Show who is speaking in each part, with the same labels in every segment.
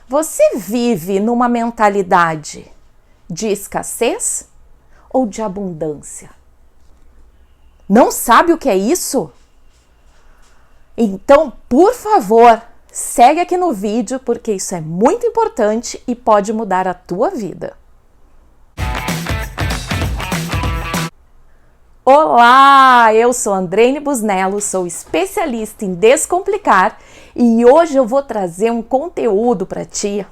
Speaker 1: Você vive numa mentalidade de escassez ou de abundância? Não sabe o que é isso? Então, por favor, segue aqui no vídeo porque isso é muito importante e pode mudar a tua vida. Olá, eu sou Andreine Busnello, sou especialista em descomplicar e hoje eu vou trazer um conteúdo para ti,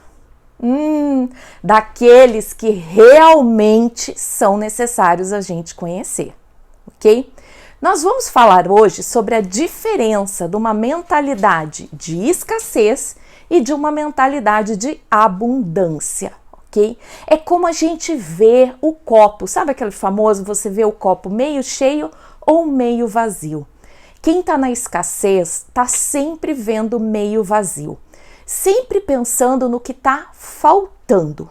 Speaker 1: daqueles que realmente são necessários a gente conhecer, ok? Nós vamos falar hoje sobre a diferença de uma mentalidade de escassez e de uma mentalidade de abundância. Okay? É como a gente vê o copo, sabe aquele famoso, você vê o copo meio cheio ou meio vazio? Quem está na escassez está sempre vendo meio vazio, sempre pensando no que está faltando.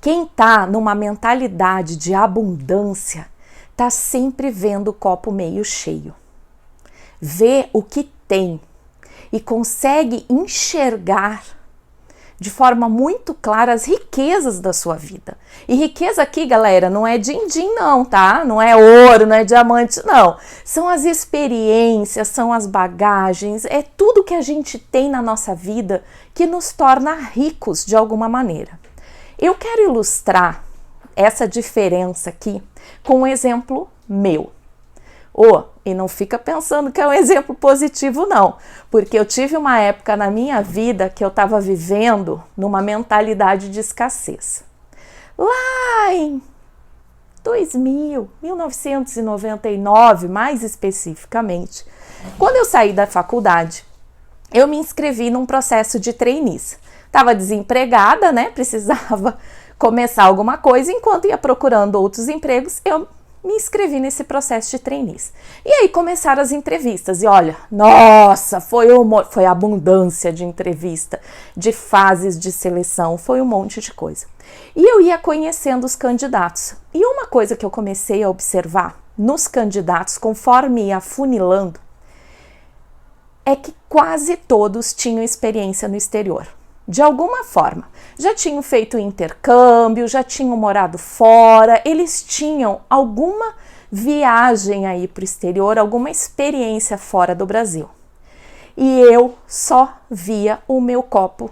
Speaker 1: Quem está numa mentalidade de abundância está sempre vendo o copo meio cheio, vê o que tem e consegue enxergar de forma muito clara as riquezas da sua vida. E riqueza aqui, galera, não é din-din não, tá? Não é ouro, não é diamante, não. São as experiências, são as bagagens, é tudo que a gente tem na nossa vida que nos torna ricos de alguma maneira. Eu quero ilustrar essa diferença aqui com um exemplo meu. E não fica pensando que é um exemplo positivo não, porque eu tive uma época na minha vida que eu estava vivendo numa mentalidade de escassez. Lá em 1999, mais especificamente, quando eu saí da faculdade, eu me inscrevi num processo de trainees. Estava desempregada, né? Precisava começar alguma coisa, enquanto ia procurando outros empregos, eu me inscrevi nesse processo de trainees. E aí começaram as entrevistas. E olha, nossa, foi abundância de entrevista, de fases de seleção, foi um monte de coisa. E eu ia conhecendo os candidatos. E uma coisa que eu comecei a observar nos candidatos, conforme ia afunilando, é que quase todos tinham experiência no exterior. De alguma forma, já tinham feito intercâmbio, já tinham morado fora, eles tinham alguma viagem aí para o exterior, alguma experiência fora do Brasil. E eu só via o meu copo,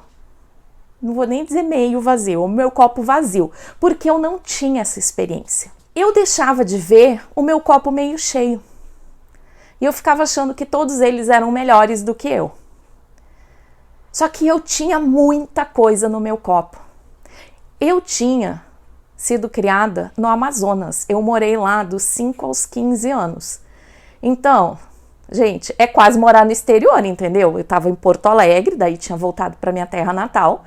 Speaker 1: não vou nem dizer meio vazio, o meu copo vazio, porque eu não tinha essa experiência. Eu deixava de ver o meu copo meio cheio. E eu ficava achando que todos eles eram melhores do que eu. Só que eu tinha muita coisa no meu copo. Eu tinha sido criada no Amazonas. Eu morei lá dos 5 aos 15 anos. Então, gente, é quase morar no exterior, entendeu? Eu estava em Porto Alegre, daí tinha voltado para minha terra natal.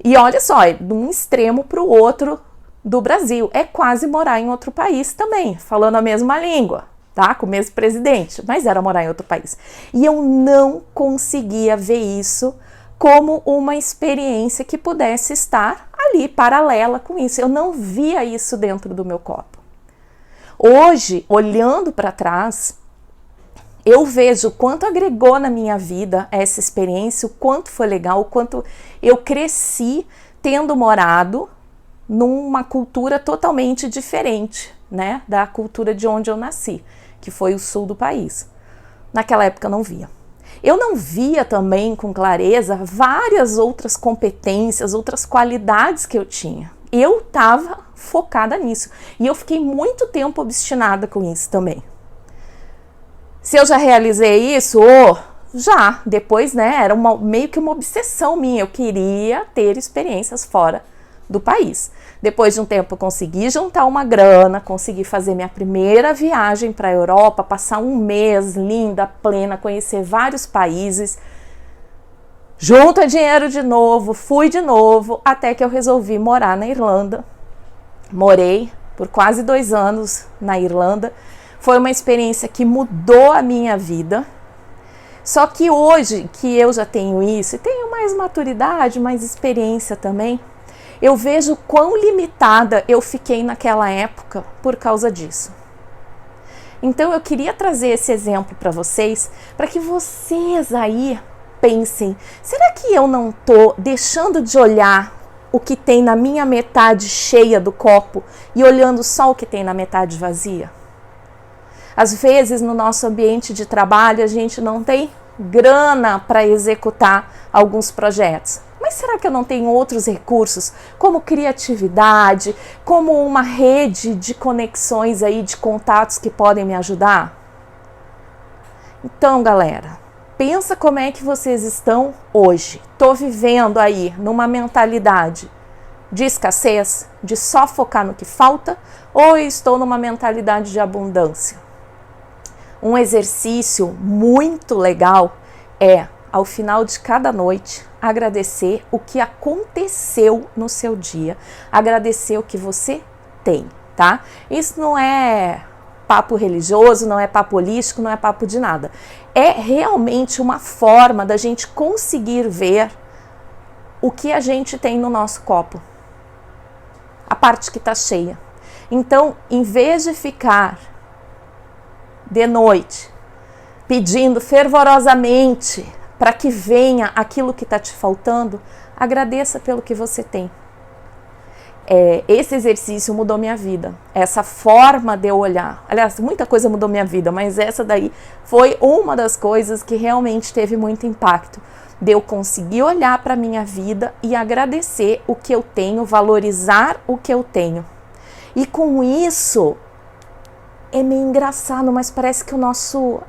Speaker 1: E olha só, é de um extremo para o outro do Brasil. É quase morar em outro país também, falando a mesma língua, tá? Com o mesmo presidente, mas era morar em outro país. E eu não conseguia ver isso como uma experiência que pudesse estar ali, paralela com isso. Eu não via isso dentro do meu copo. Hoje, olhando para trás, eu vejo o quanto agregou na minha vida essa experiência, o quanto foi legal, o quanto eu cresci tendo morado numa cultura totalmente diferente, né, da cultura de onde eu nasci, que foi o sul do país. Naquela época eu não via. Eu não via também com clareza várias outras competências, outras qualidades que eu tinha. Eu estava focada nisso. E eu fiquei muito tempo obstinada com isso também. Se eu já realizei isso? Já. Depois, né, era meio que uma obsessão minha. Eu queria ter experiências fora do país. Depois de um tempo eu consegui juntar uma grana, consegui fazer minha primeira viagem para a Europa, passar um mês linda, plena, conhecer vários países, junta dinheiro de novo, fui de novo, até que eu resolvi morar na Irlanda. Morei por quase 2 anos na Irlanda, foi uma experiência que mudou a minha vida. Só que hoje que eu já tenho isso, e tenho mais maturidade, mais experiência também, eu vejo quão limitada eu fiquei naquela época por causa disso. Então eu queria trazer esse exemplo para vocês, para que vocês aí pensem, será que eu não tô deixando de olhar o que tem na minha metade cheia do copo e olhando só o que tem na metade vazia? Às vezes, no nosso ambiente de trabalho, a gente não tem grana para executar alguns projetos. Mas será que eu não tenho outros recursos, como criatividade, como uma rede de conexões aí, de contatos que podem me ajudar? Então, galera, pensa como é que vocês estão hoje. Estou vivendo aí numa mentalidade de escassez, de só focar no que falta, ou estou numa mentalidade de abundância? Um exercício muito legal é, ao final de cada noite, agradecer o que aconteceu no seu dia, agradecer o que você tem, tá? Isso não é papo religioso, não é papo holístico, não é papo de nada. É realmente uma forma da gente conseguir ver o que a gente tem no nosso copo, a parte que está cheia. Então, em vez de ficar de noite pedindo fervorosamente para que venha aquilo que está te faltando, agradeça pelo que você tem. Esse exercício mudou minha vida, essa forma de eu olhar. Aliás, muita coisa mudou minha vida, mas essa daí foi uma das coisas que realmente teve muito impacto, de eu conseguir olhar para a minha vida e agradecer o que eu tenho, valorizar o que eu tenho. E com isso, é meio engraçado, mas parece que o nosso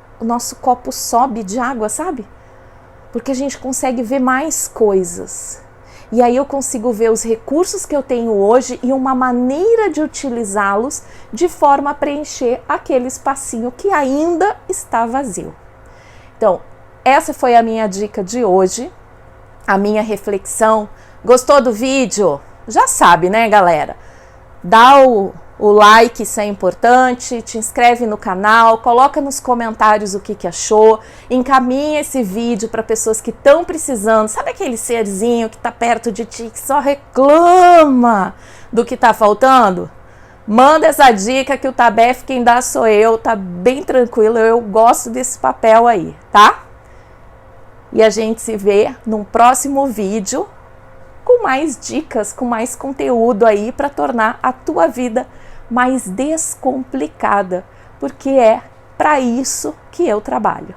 Speaker 1: copo sobe de água, sabe? Porque a gente consegue ver mais coisas. E aí eu consigo ver os recursos que eu tenho hoje e uma maneira de utilizá-los de forma a preencher aquele espacinho que ainda está vazio. Então, essa foi a minha dica de hoje, a minha reflexão. Gostou do vídeo? Já sabe, né, galera? Dá o like, isso é importante, te inscreve no canal, coloca nos comentários o que achou, encaminha esse vídeo para pessoas que estão precisando. Sabe aquele serzinho que está perto de ti, que só reclama do que está faltando? Manda essa dica que o Tabef quem dá sou eu, tá bem tranquilo, eu gosto desse papel aí, tá? E a gente se vê num próximo vídeo com mais dicas, com mais conteúdo aí para tornar a tua vida mais descomplicada, porque é para isso que eu trabalho.